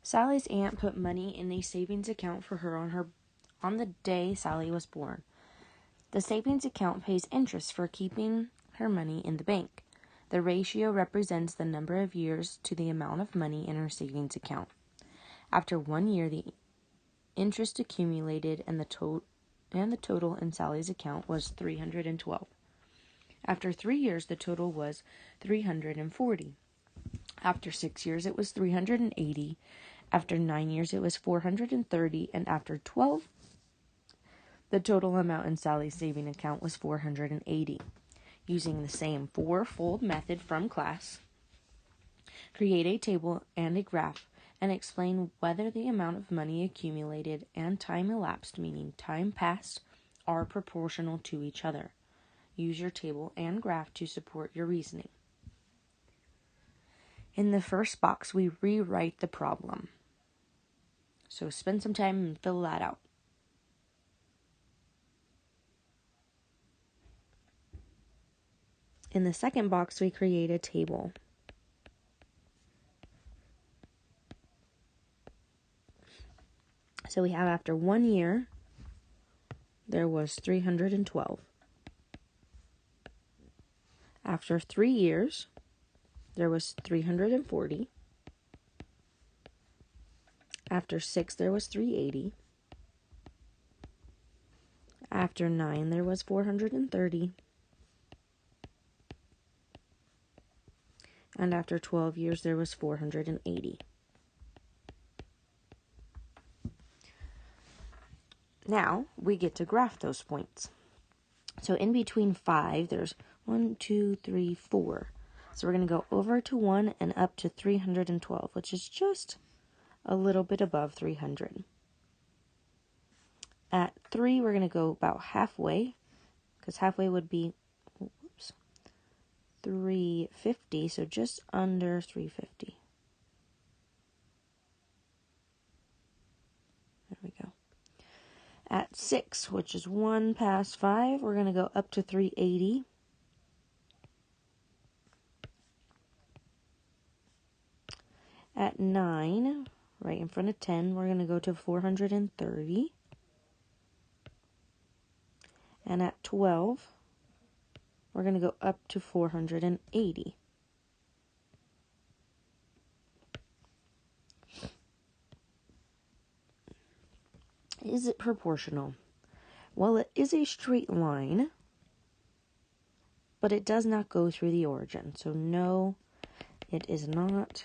Sally's aunt put money in a savings account for her on the day Sally was born. The savings account pays interest for keeping her money in the bank. The ratio represents the number of years to the amount of money in her savings account. After 1 year, the interest accumulated and the total in Sally's account was $312. After 3 years, the total was $340. After 6 years, it was $380. After 9 years, it was $430. And after 12, the total amount in Sally's saving account was $480. Using the same four-fold method from class, create a table and a graph and explain whether the amount of money accumulated and time elapsed, meaning time passed, are proportional to each other. Use your table and graph to support your reasoning. In the first box, we rewrite the problem. So spend some time and fill that out. In the second box, we create a table. So we have after 1 year, there was 312. After 3 years, there was 340. After 6, there was 380. After 9, there was 430. And after 12 years, there was 480. Now, we get to graph those points. So in between 5, there's 1, 2, 3, 4. So we're going to go over to 1 and up to 312, which is just a little bit above 300. At 3, we're going to go about halfway, because halfway would be 350, so just under 350. There we go. At 6, which is 1 past 5, we're going to go up to 380. At 9, right in front of 10, we're going to go to 430. And at 12, we're going to go up to 480. Is it proportional? Well, it is a straight line, but it does not go through the origin. So no, it is not